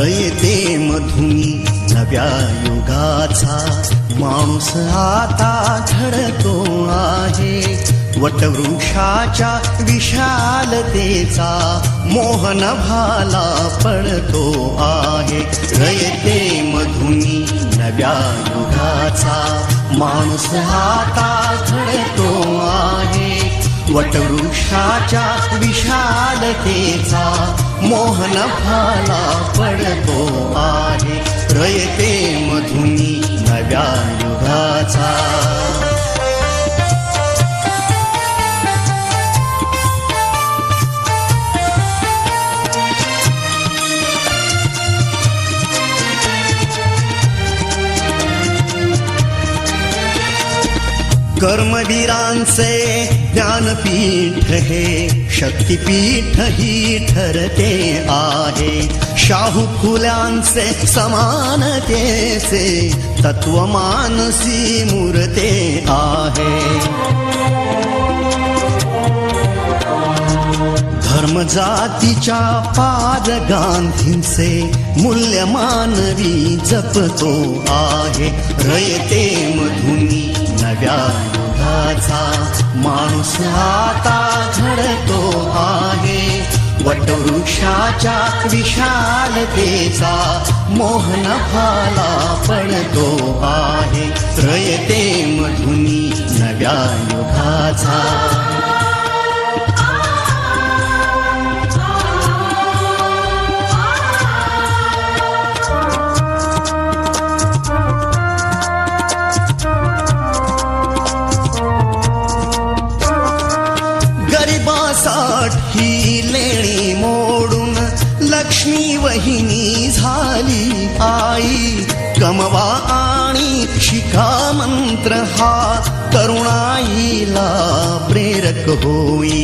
रयते मधुनी नव्या युगाचा माणूस आता घडतो आहे. वटवृक्षाच्या विशालतेचा मोहन भाला पडतो आहे. रयते मधुनी नव्या युगाचा माणूस आता घडतो आहे. वटवृक्षाच्या विशालतेचा मोहन भाला पडतो आहे. रयते मधुनी नव्या युगाचा. कर्मवीरांचे ज्ञानपीठ हे शक्तिपीठ ही ठरते आहे. शाहू फुल्यांचे समानतेचे तत्व मानसी मूर्ते आहे. धर्म जातीच्या पाद गांधींचे मूल्य मानवी जपतो आहे. रयते मधुनी नव्या युगाचा माणूस आता घडतो आहे. वटवृक्षाच्या विशालतेचा मोहन भाला पडतो आहे. रयते मधुनी नव्या युगाचा. ही लेणी मोडून लक्ष्मी वहिनी झाली आई. कमवा आणि शिका मंत्र हा तरुणाईला प्रेरक होई.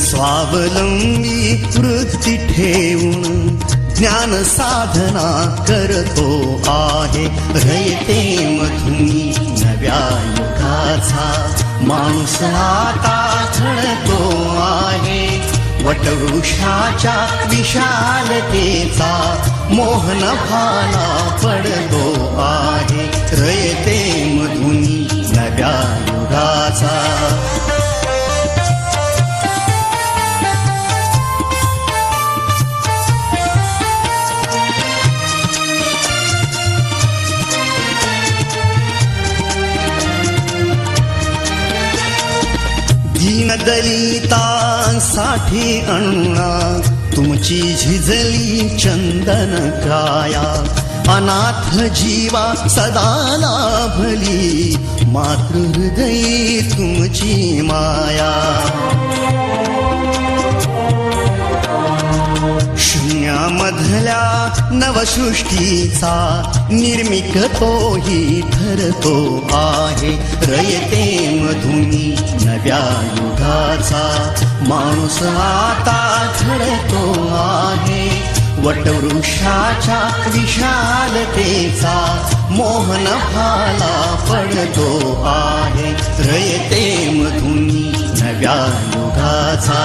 स्वावलंबी वृत्ती ठेवून ज्ञान साधना करतो आहे. रयते मधुनी नव्या युगाचा माणूस आता घडतो आहे. वटवृक्षाच्या विशालतेचा मोहन भाला पडतो आहे. रयते मधुनी नव्या युगाचा. दलितांसाठी अण्णा तुमची झिजली चंदन काया. अनाथ जीवा सदा लाभली मातृहृदयी तुमची माया. शून्यामधल्या नवसृष्टीचा निर्मिक तोही ठरतो आहे. रयते मधुनी नव्या युगाचा माणूस आता घडतो आहे. वटवृक्षाच्या विशालतेचा मोहन भाला पडतो आहे. रयते मधुनी नव्या युगाचा.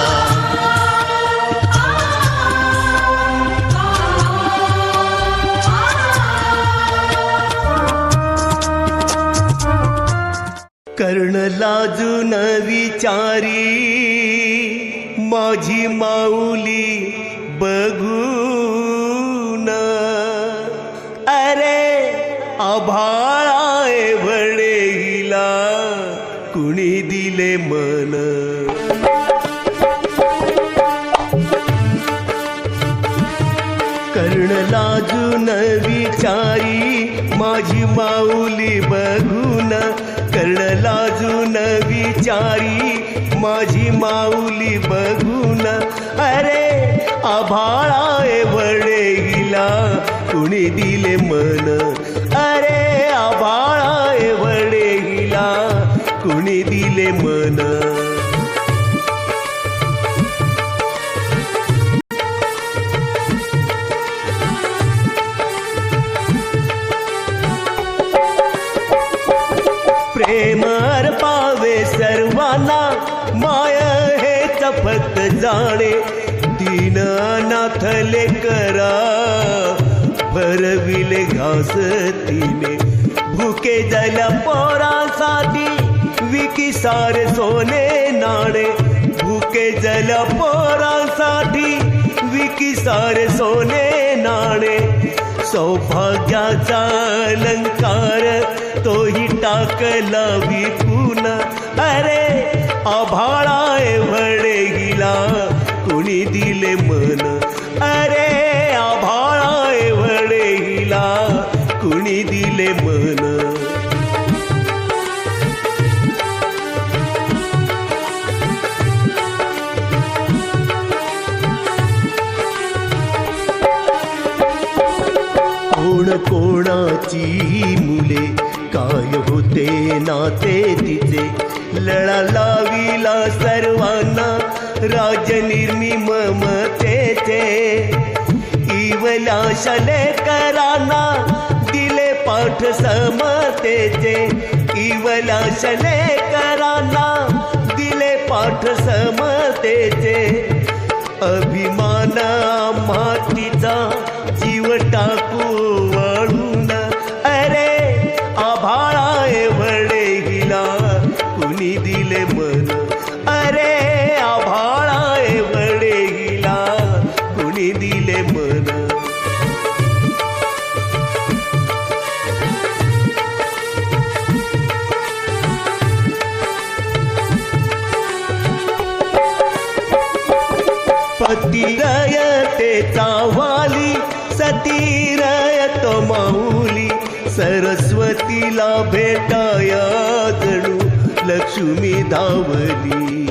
कर्ण लाजून विचारी माझी माऊली बघून. अरे आभाळाए वडेला कुणी दिले मन. कर्ण लाजून विचारी माझी माऊली बघून. कर्ण लाजून विचारी माझी माऊली बघून. अरे आभाळाए वडेला कुणी दिले मन. अरे आभाळाए वडेला कुणी दिले मन. प्रेम अर्पावे सर्वांना माय हेच फक्त जाणे दीन अनाथले करा भरविले घास तिने भुके झाल्या पोरासाठी विकी सारे सोने नाणे भुके झाल्या पोरासाठी विकी सारे सोने नाणे सौभाग्याचा अलंकार तोही टाकला विकून अरे आभाळा एवढे हिला कुणी दिले मन अरे आभाळा एवढे हिला कुणी दिले मन कोण कोणाची मुले काय होते नाते तिचे लळा लाविला सर्वांना राजनिर्मिममतेचे इवल्या शलेकरांना दिले पाठ समतेचे इवल्या शलेकरांना दिले पाठ समतेचे अभिमान मातीचा जीव टाकू वाळून अरे आभाळा एवढे हिला कुणी दिले मन अरे आभाळा एवढे हिला कुणी दिले मन पतिरयतेचा वाली सतीरयतो माऊली सरस्वतीला भेटाया जणू लक्ष्मी धावली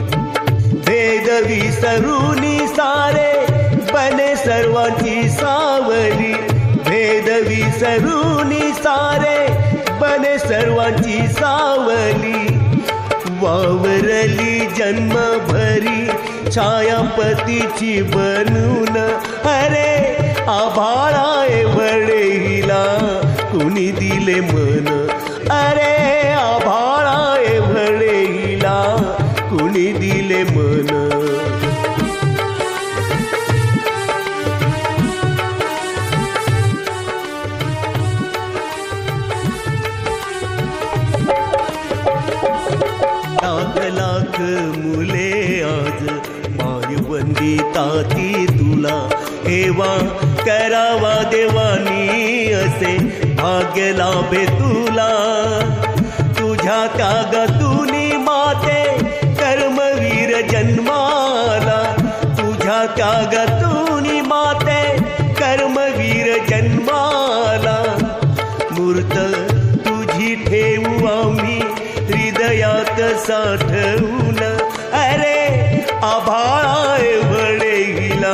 भेद विसरूनी सारे बने सर्वांची सावली भेद विसरूनी सारे बने सर्वांची सावली वावरली जन्मभरी छायापतीची बनून अरे आभाळा एवढे हिला कुणी दिले मन अरे आभाळा एवढे हिला कुणी दिले मन लाख लाख मुले आज मायवंदी ताती तुला हेवा करावा देवानी असे भाग्य लाभे तुला तुझ्या त्यागातूनी माते कर्मवीर जन्माला तुझ्या त्यागातूनी माते कर्मवीर जन्माला मूर्त तुझी ठेवू आम्ही हृदयात साठवून अरे आभाळा एवढे हिला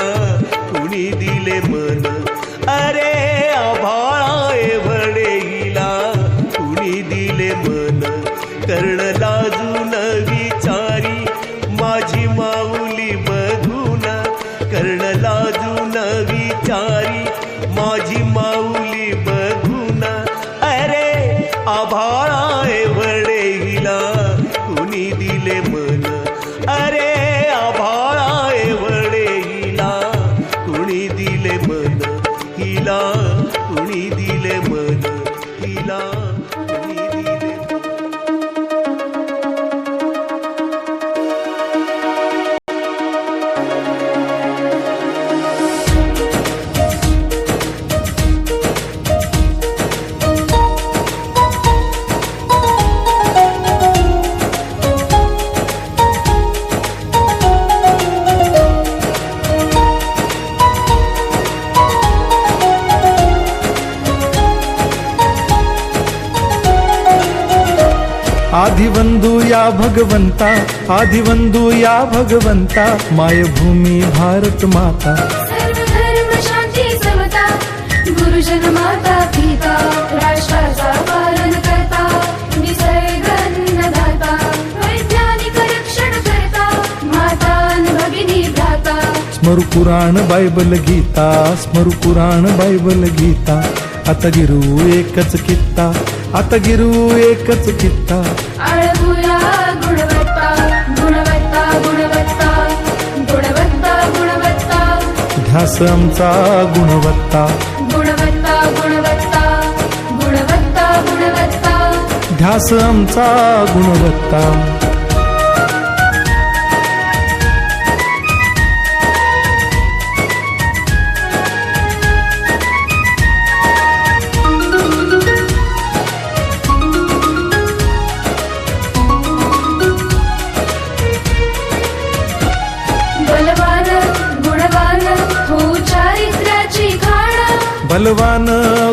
कुणी दिले मन अरे आभाळा एवढे हिला कुणी दिले मन कर्ण लाजून विचारी माझी माऊली बघून कर्ण लाजून विचारी माझी माऊली बघून अरे आभाळा एवढे हिला कुणी दिले मन अरे आभाळा एवढे हिला कुणी दिले मन हिला कुणी दिले मन हिला कुणी दिले आदिवंदू या भगवंता आदिवंदू या भगवंता मायभूमी भारत माता सर्व धर्म शांती समता गुरुजन माता पिता राष्ट्राचा पालन करता निसर्ग अन्नदाता वैज्ञानिक रक्षण करता माता अन भगिनी भ्राता स्मरू पुराण बायबल गीता स्मरू पुराण बायबल गीता आता गिरू एकच कित्ता आता गिरू एकच कित्ता आळगुया गुणवत्ता गुणवत्ता गुणवत्ता गुणवत्ता ध्यास आमचा गुणवत्ता, गुणवत्ता गुणवत्ता गुणवत्ता गुणवत्ता ध्यास आमचा गुणवत्ता. बलवान गुणवान हो चारित्र्याची खाण, बलवान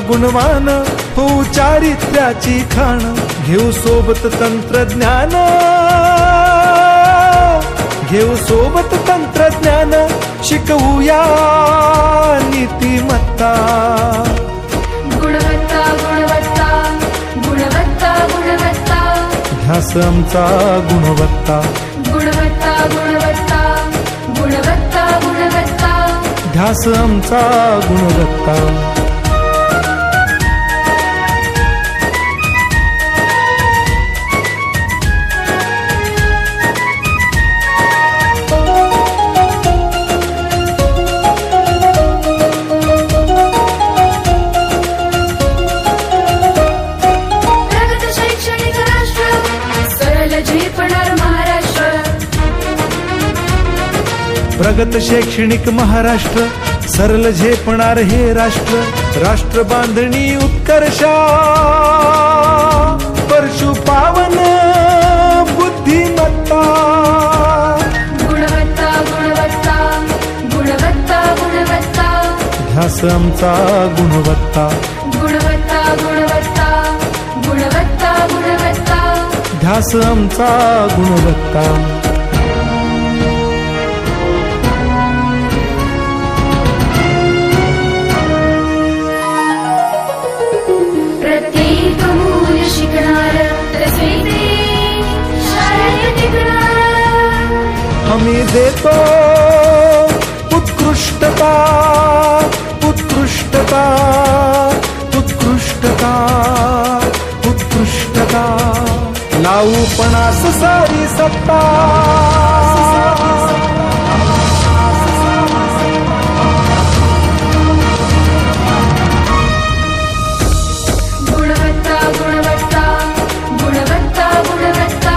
गुणवान हो चारित्र्याची खाण, घेऊ सोबत तंत्रज्ञान, घेऊ सोबत तंत्रज्ञान, शिकवूया नीतिमत्ता. गुणवत्ता गुणवत्ता गुणवत्ता गुणवत्ता ध्यास आमचा गुणवत्ता, गुणवत्ता गुणवत्ता गुणवत्ता गुणवत्ता ध्यास आमचा गुणवत्ता. प्रगत शैक्षणिक राष्ट्र, सरळ झेपणार महाराष्ट्र. प्रगत शैक्षणिक महाराष्ट्र, सरल झेपणार हे राष्ट्र. राष्ट्र बांधणी उत्कर्षा, परशु पावन बुद्धिमत्ता. गुणवत्ता गुणवत्ता गुणवत्ता गुणवत्ता ध्यास आमचा गुणवत्ता, गुणवत्ता गुणवत्ता गुणवत्ता गुणवत्ता ध्यास आमचा गुणवत्ता. प्रत्येक मूल शिकणार, तसे ते शाळेत टिकणार. हमी देतो उत्कृष्टता, उत्कृष्टता, उत्कृष्टता, उत्कृष्टता. लावू पणास सारी सत्ता. गुणवत्ता गुणवत्ता गुणवत्ता गुणवत्ता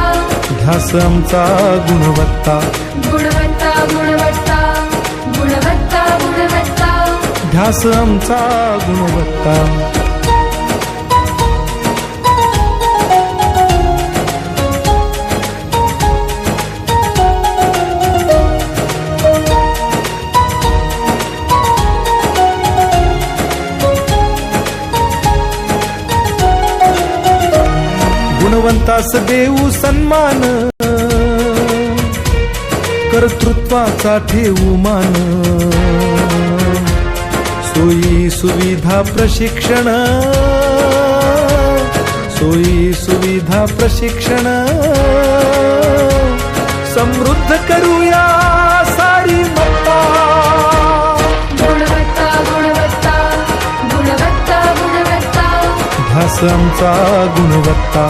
ध्यास आमचा गुणवत्ता, गुणवत्ता गुणवत्ता गुणवत्ता गुणवत्ता ध्यास आमचा गुणवत्ता. गुणवंतास देऊ सन्मान, कर्तृत्वाचा ठेवू मान. सोयी सुविधा प्रशिक्षण, सोयी सुविधा प्रशिक्षण. समृद्ध करूया सारी मत्ता. गुणवत्ता गुणवत्ता गुणवत्ता गुणवत्ता ध्यास आमचा गुणवत्ता,